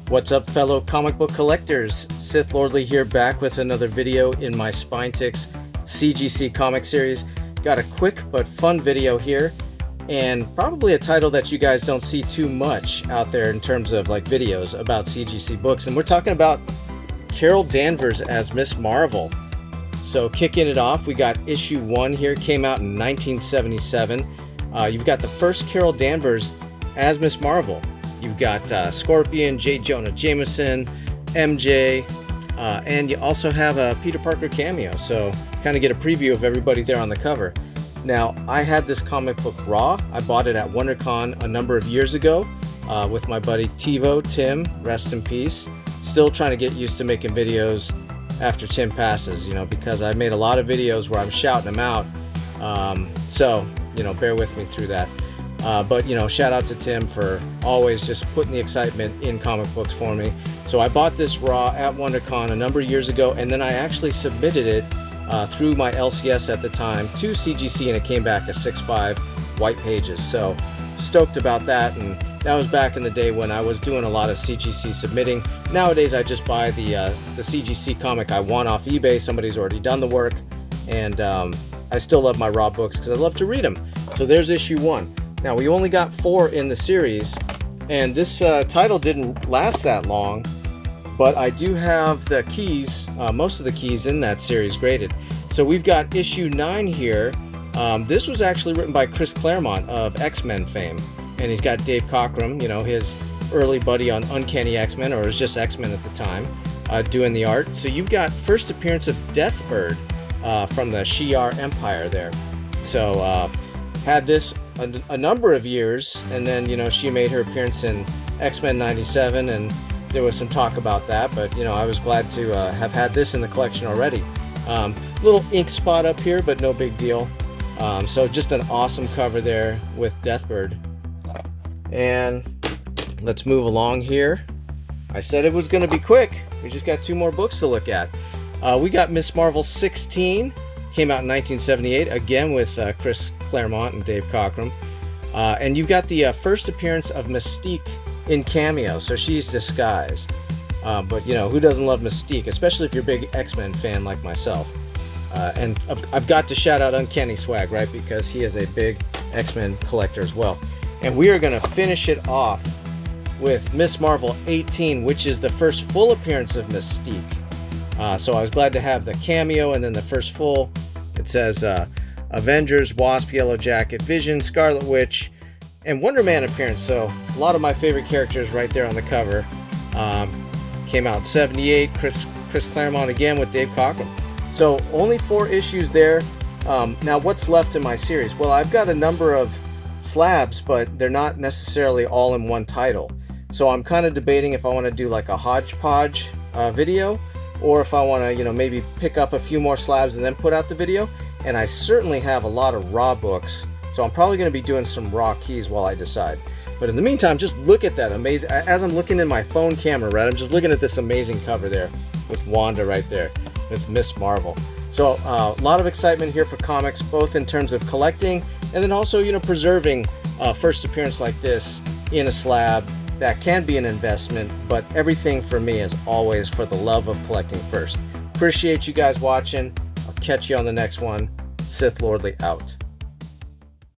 What's up, fellow comic book collectors? Sith Lordly here, back with another video in my Spine-Tix CGC comic series. Got a quick but fun video here, and probably a title that you guys don't see too much out there in terms of like videos about CGC books. And we're talking about Carol Danvers as Miss Marvel. So kicking it off, we got issue 1 here, came out in 1977. You've got the first Carol Danvers as Miss Marvel. You've got Scorpion, J. Jonah Jameson, MJ, and you also have a Peter Parker cameo. So kind of get a preview of everybody there on the cover. Now, I had this comic book raw. I bought it at WonderCon a number of years ago with my buddy Tim, rest in peace. Still trying to get used to making videos after Tim passes, because I made a lot of videos where I'm shouting him out. So, bear with me through that. But shout out to Tim for always just putting the excitement in comic books for me. So I bought this raw at WonderCon a number of years ago, and then I actually submitted it through my LCS at the time to CGC, and it came back as 6.5 white pages. So stoked about that, and that was back in the day when I was doing a lot of CGC submitting. Nowadays I just buy the CGC comic I want off eBay. Somebody's already done the work, and I still love my raw books because I love to read them. So there's issue 1. Now, we only got 4 in the series, and this title didn't last that long, but I do have the keys, most of the keys in that series graded. So we've got issue 9 here. This was actually written by Chris Claremont of X-Men fame, and he's got Dave Cockrum, his early buddy on Uncanny X-Men, or it was just X-Men at the time, doing the art. So you've got first appearance of Deathbird from the Shi'ar Empire there. So had this a number of years, and then she made her appearance in X-Men 97, and there was some talk about that, but I was glad to have had this in the collection already. Little ink spot up here, but no big deal. So just an awesome cover there with Deathbird. And let's move along here. I said it was going to be quick. We just got 2 more books to look at. We got Miss Marvel 16, came out in 1978, again with Chris Claremont and Dave Cockrum. And you've got the first appearance of Mystique in cameo, so she's disguised. But who doesn't love Mystique, especially if you're a big X-Men fan like myself. And I've got to shout out Uncanny Swag, right, because he is a big X-Men collector as well. And we are going to finish it off with Miss Marvel 18, which is the first full appearance of Mystique. So I was glad to have the cameo and then the first full. It says Avengers, Wasp, Yellow Jacket, Vision, Scarlet Witch, and Wonder Man appearance. So a lot of my favorite characters right there on the cover. Came out in 78. Chris Claremont again with Dave Cockrum. So only 4 issues there. Now what's left in my series? Well, I've got a number of slabs, but they're not necessarily all in one title. So I'm kind of debating if I want to do like a hodgepodge video, or if I want to, maybe pick up a few more slabs and then put out the video. And I certainly have a lot of raw books, so I'm probably going to be doing some raw keys while I decide. But in the meantime, just look at that amazing, as I'm looking in my phone camera, right, I'm just looking at this amazing cover there with Wanda right there, with Miss Marvel. So a lot of excitement here for comics, both in terms of collecting and then also, preserving first appearance like this in a slab. That can be an investment, but everything for me is always for the love of collecting first. Appreciate you guys watching. I'll catch you on the next one. Sith Lordly out.